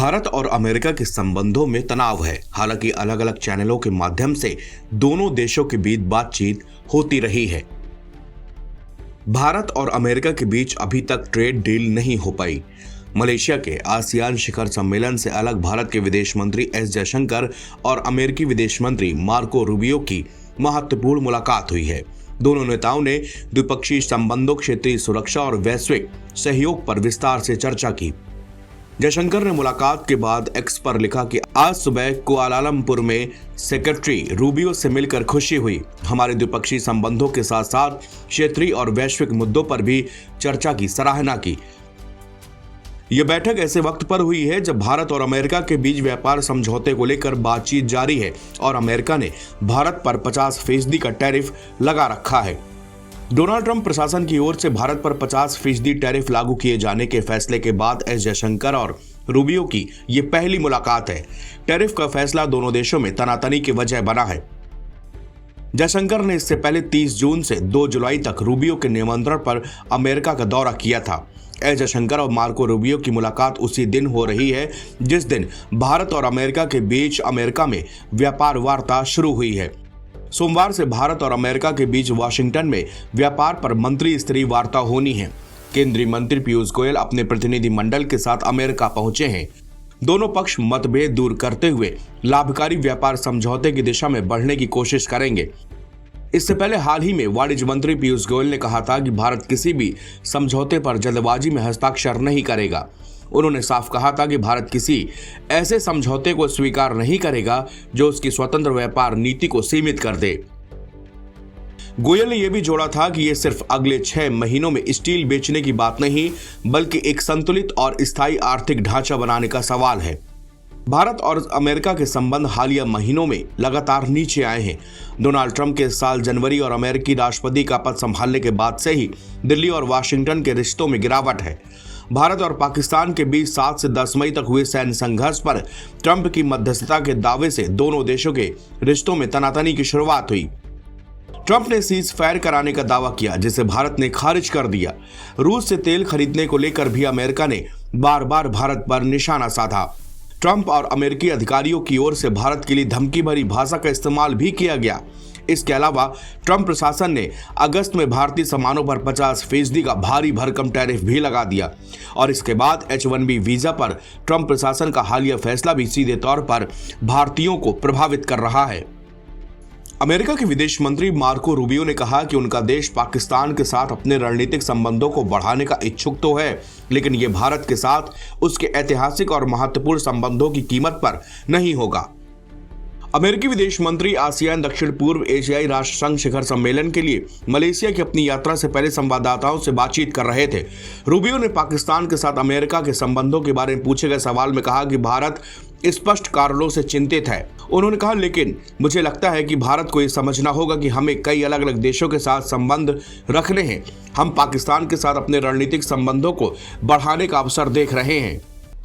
भारत और अमेरिका के संबंधों में तनाव है। हालांकि अलग अलग चैनलों के माध्यम से दोनों देशों के बीच बातचीत होती रही है। भारत और अमेरिका के बीच अभी तक ट्रेड डील नहीं हो पाई। मलेशिया के आसियान शिखर सम्मेलन से अलग भारत के विदेश मंत्री एस जयशंकर और अमेरिकी विदेश मंत्री मार्को रूबियो की महत्वपूर्ण मुलाकात हुई है। दोनों नेताओं ने द्विपक्षीय संबंधों, क्षेत्रीय सुरक्षा और वैश्विक सहयोग पर विस्तार से चर्चा की। जयशंकर ने मुलाकात के बाद एक्स पर लिखा कि आज सुबह कुआलालंपुर में सेक्रेटरी रूबियो से मिलकर खुशी हुई। हमारे द्विपक्षीय संबंधों के साथ साथ क्षेत्रीय और वैश्विक मुद्दों पर भी चर्चा की सराहना की। यह बैठक ऐसे वक्त पर हुई है जब भारत और अमेरिका के बीच व्यापार समझौते को लेकर बातचीत जारी है और अमेरिका ने भारत पर 50% का टैरिफ लगा रखा है। डोनाल्ड ट्रंप प्रशासन की ओर से भारत पर 50% टैरिफ लागू किए जाने के फैसले के बाद एस जयशंकर और रूबियो की ये पहली मुलाकात है। टैरिफ का फैसला दोनों देशों में तनातनी की वजह बना है। जयशंकर ने इससे पहले 30 जून से 2 जुलाई तक रूबियो के निमंत्रण पर अमेरिका का दौरा किया था। एस जयशंकर और मार्को रूबियो की मुलाकात उसी दिन हो रही है जिस दिन भारत और अमेरिका के बीच अमेरिका में व्यापार वार्ता शुरू हुई है। सोमवार से भारत और अमेरिका के बीच वाशिंगटन में व्यापार पर मंत्री स्तरीय वार्ता होनी है। केंद्रीय मंत्री पीयूष गोयल अपने प्रतिनिधि मंडल के साथ अमेरिका पहुंचे हैं। दोनों पक्ष मतभेद दूर करते हुए लाभकारी व्यापार समझौते की दिशा में बढ़ने की कोशिश करेंगे। इससे पहले हाल ही में वाणिज्य मंत्री पीयूष गोयल ने कहा था कि भारत किसी भी समझौते पर जल्दबाजी में हस्ताक्षर नहीं करेगा। उन्होंने साफ कहा था कि भारत किसी ऐसे समझौते को स्वीकार नहीं करेगा जो उसकी स्वतंत्र व्यापार नीति को सीमित कर दे। गोयल ने यह भी जोड़ा था कि यह सिर्फ अगले 6 महीनों में स्टील बेचने की बात नहीं, बल्कि एक संतुलित और स्थायी आर्थिक ढांचा बनाने का सवाल है। भारत और अमेरिका के संबंध हालिया महीनों में लगातार नीचे आए हैं। डोनाल्ड ट्रंप के साल जनवरी और अमेरिकी राष्ट्रपति का पद संभालने के बाद से ही दिल्ली और वाशिंगटन के रिश्तों में गिरावट है। भारत और पाकिस्तान के बीच 7 से 10 मई तक हुए सैन्य संघर्ष पर ट्रंप की मध्यस्थता के दावे से दोनों देशों के रिश्तों में तनातनी की शुरुआत हुई। ट्रंप ने सीज फायर कराने का दावा किया, जिसे भारत ने खारिज कर दिया। रूस से तेल खरीदने को लेकर भी अमेरिका ने बार बार भारत पर निशाना साधा। ट्रंप और अमेरिकी अधिकारियों की ओर से भारत के लिए धमकी भरी भाषा का इस्तेमाल भी किया गया। इसके अलावा ट्रंप प्रशासन ने अगस्त में भारतीय सामानों पर 50% का भारी भरकम टैरिफ भी लगा दिया और इसके बाद H-1B वीजा पर ट्रंप प्रशासन का हालिया फैसला भी सीधे तौर पर भारतीयों को प्रभावित कर रहा है। अमेरिका के विदेश मंत्री मार्को रूबियो ने कहा कि उनका देश पाकिस्तान के साथ अपने रणनीतिक संबंधों को बढ़ाने का इच्छुक तो है, लेकिन यह भारत के साथ उसके ऐतिहासिक और महत्वपूर्ण संबंधों की कीमत पर नहीं होगा। अमेरिकी विदेश मंत्री आसियान दक्षिण पूर्व एशियाई राष्ट्र संघ शिखर सम्मेलन के लिए मलेशिया की अपनी यात्रा से पहले संवाददाताओं से बातचीत कर रहे थे। रूबियो ने पाकिस्तान के साथ अमेरिका के संबंधों के बारे में पूछे गए सवाल में कहा कि भारत स्पष्ट कारणों से चिंतित है। उन्होंने कहा, लेकिन मुझे लगता है कि भारत को यह समझना होगा कि हमें कई अलग अलग देशों के साथ संबंध रखने हैं। हम पाकिस्तान के साथ अपने रणनीतिक संबंधों को बढ़ाने का अवसर देख रहे हैं।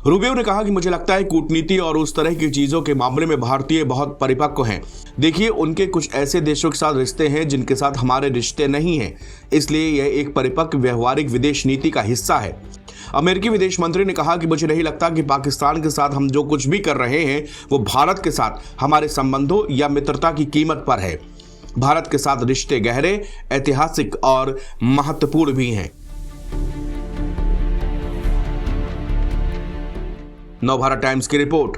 रूबियो ने कहा कि मुझे लगता है कूटनीति और उस तरह की चीजों के मामले में भारतीय बहुत परिपक्व हैं। देखिए, उनके कुछ ऐसे देशों के साथ रिश्ते हैं जिनके साथ हमारे रिश्ते नहीं हैं, इसलिए यह एक परिपक्व व्यवहारिक विदेश नीति का हिस्सा है। अमेरिकी विदेश मंत्री ने कहा कि मुझे नहीं लगता कि पाकिस्तान के साथ हम जो कुछ भी कर रहे हैं वो भारत के साथ हमारे संबंधों या मित्रता की कीमत पर है। भारत के साथ रिश्ते गहरे, ऐतिहासिक और महत्वपूर्ण भी हैं। नवभारत टाइम्स की रिपोर्ट।